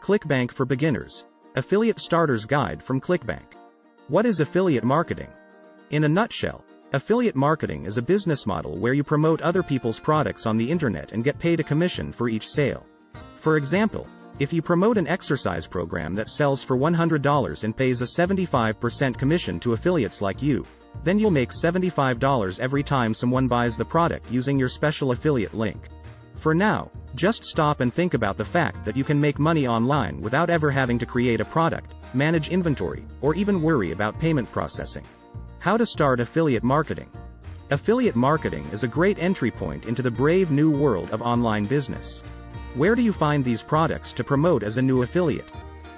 ClickBank for Beginners. Affiliate Starter's Guide from ClickBank. What is affiliate marketing? In a nutshell, affiliate marketing is a business model where you promote other people's products on the internet and get paid a commission for each sale. For example, if you promote an exercise program that sells for $100 and pays a 75% commission to affiliates like you, then you'll make $75 every time someone buys the product using your special affiliate link. For now, just stop and think about the fact that you can make money online without ever having to create a product, manage inventory, or even worry about payment processing. How to start affiliate marketing. Affiliate marketing is a great entry point into the brave new world of online business. Where do you find these products to promote as a new affiliate?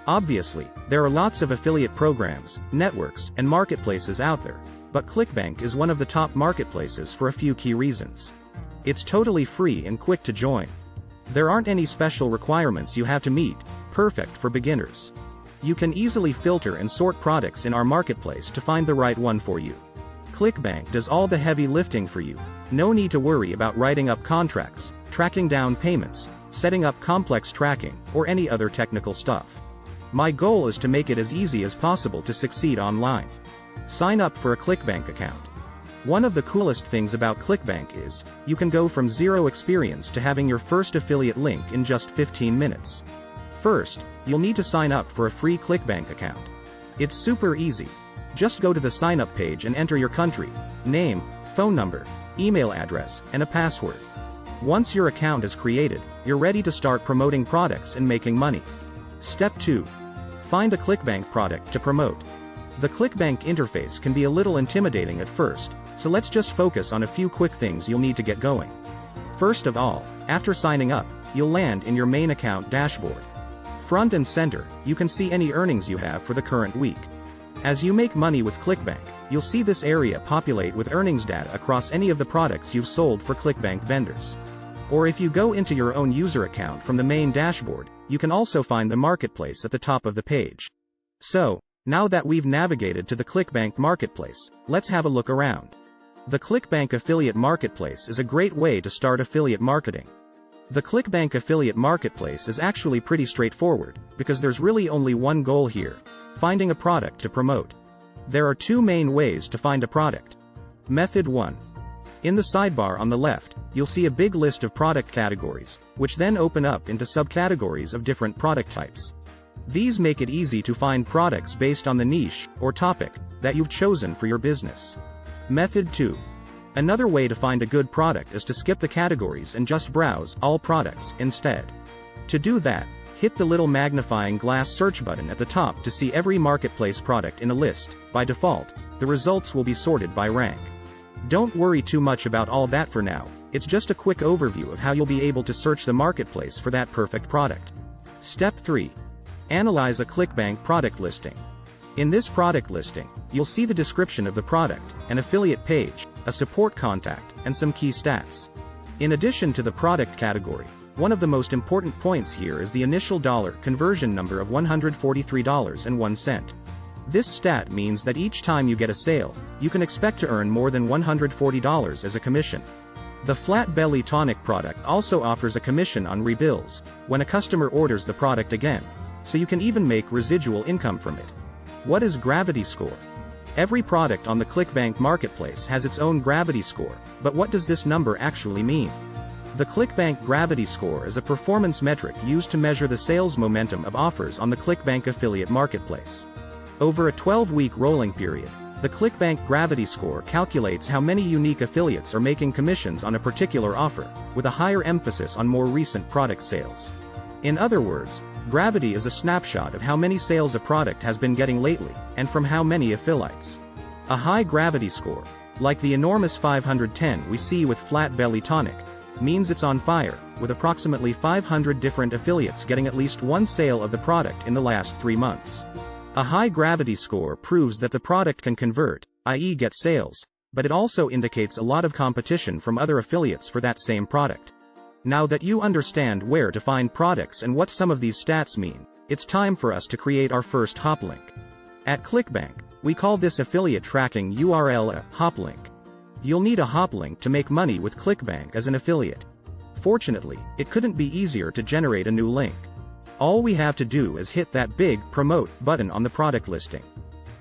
Obviously, there are lots of affiliate programs, networks, and marketplaces out there, but ClickBank is one of the top marketplaces for a few key reasons. It's totally free and quick to join. There aren't any special requirements you have to meet, perfect for beginners. You can easily filter and sort products in our marketplace to find the right one for you. ClickBank does all the heavy lifting for you. No need to worry about writing up contracts, tracking down payments, setting up complex tracking, or any other technical stuff. My goal is to make it as easy as possible to succeed online. Sign up for a ClickBank account. One of the coolest things about ClickBank is, you can go from zero experience to having your first affiliate link in just 15 minutes. First, you'll need to sign up for a free ClickBank account. It's super easy. Just go to the sign up page and enter your country, name, phone number, email address, and a password. Once your account is created, you're ready to start promoting products and making money. Step 2. Find a ClickBank product to promote. The ClickBank interface can be a little intimidating at first, so let's just focus on a few quick things you'll need to get going. First of all, after signing up, you'll land in your main account dashboard. Front and center, you can see any earnings you have for the current week. As you make money with ClickBank, you'll see this area populate with earnings data across any of the products you've sold for ClickBank vendors. Or if you go into your own user account from the main dashboard, you can also find the marketplace at the top of the page. So, now that we've navigated to the ClickBank marketplace, let's have a look around. The ClickBank Affiliate Marketplace is a great way to start affiliate marketing. The ClickBank Affiliate Marketplace is actually pretty straightforward, because there's really only one goal here: finding a product to promote. There are two main ways to find a product. Method 1. In the sidebar on the left, you'll see a big list of product categories, which then open up into subcategories of different product types. These make it easy to find products based on the niche, or topic, that you've chosen for your business. Method 2. Another way to find a good product is to skip the categories and just browse all products instead. To do that, hit the little magnifying glass search button at the top to see every marketplace product in a list. By default, the results will be sorted by rank. Don't worry too much about all that for now, it's just a quick overview of how you'll be able to search the marketplace for that perfect product. Step 3. Analyze a ClickBank product listing. In this product listing, you'll see the description of the product, an affiliate page, a support contact, and some key stats. In addition to the product category, one of the most important points here is the initial dollar conversion number of $143.01. This stat means that each time you get a sale, you can expect to earn more than $140 as a commission. The Flat Belly Tonic product also offers a commission on rebills, when a customer orders the product again, so you can even make residual income from it. What is gravity score? Every product on the ClickBank marketplace has its own gravity score, but what does this number actually mean? The ClickBank gravity score is a performance metric used to measure the sales momentum of offers on the ClickBank affiliate marketplace. Over a 12-week rolling period, the ClickBank gravity score calculates how many unique affiliates are making commissions on a particular offer, with a higher emphasis on more recent product sales. In other words, gravity is a snapshot of how many sales a product has been getting lately, and from how many affiliates. A high gravity score, like the enormous 510 we see with Flat Belly Tonic, means it's on fire, with approximately 500 different affiliates getting at least one sale of the product in the last 3 months. A high gravity score proves that the product can convert, i.e. get sales, but it also indicates a lot of competition from other affiliates for that same product. Now that you understand where to find products and what some of these stats mean, it's time for us to create our first hop link. At ClickBank, we call this affiliate tracking URL a hop link. You'll need a hop link to make money with ClickBank as an affiliate. Fortunately, it couldn't be easier to generate a new link. All we have to do is hit that big Promote button on the product listing.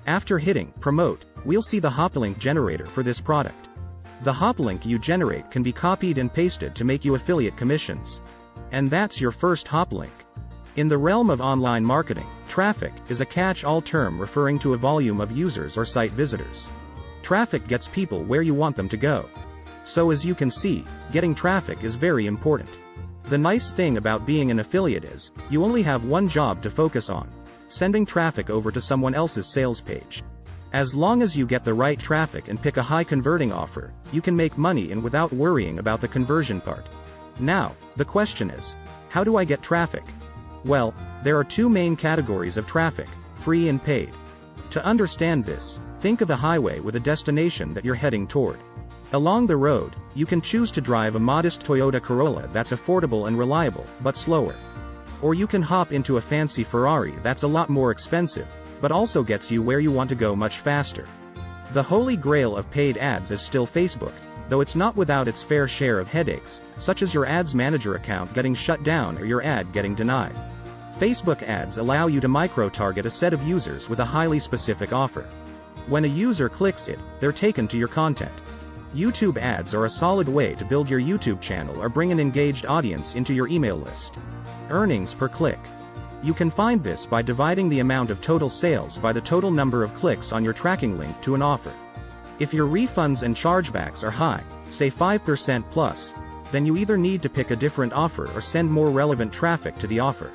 After hitting Promote, we'll see the hoplink generator for this product. The hoplink you generate can be copied and pasted to make you affiliate commissions. And that's your first hoplink. In the realm of online marketing, traffic is a catch-all term referring to a volume of users or site visitors. Traffic gets people where you want them to go. So as you can see, getting traffic is very important. The nice thing about being an affiliate is, you only have one job to focus on: sending traffic over to someone else's sales page. As long as you get the right traffic and pick a high converting offer, you can make money and without worrying about the conversion part. Now, the question is, how do I get traffic? Well, there are two main categories of traffic: free and paid. To understand this, think of a highway with a destination that you're heading toward. Along the road, you can choose to drive a modest Toyota Corolla that's affordable and reliable, but slower. Or you can hop into a fancy Ferrari that's a lot more expensive, but also gets you where you want to go much faster. The holy grail of paid ads is still Facebook, though it's not without its fair share of headaches, such as your ads manager account getting shut down or your ad getting denied. Facebook ads allow you to micro-target a set of users with a highly specific offer. When a user clicks it, they're taken to your content. YouTube ads are a solid way to build your YouTube channel or bring an engaged audience into your email list. Earnings per click. You can find this by dividing the amount of total sales by the total number of clicks on your tracking link to an offer. If your refunds and chargebacks are high, say 5% plus, then you either need to pick a different offer or send more relevant traffic to the offer.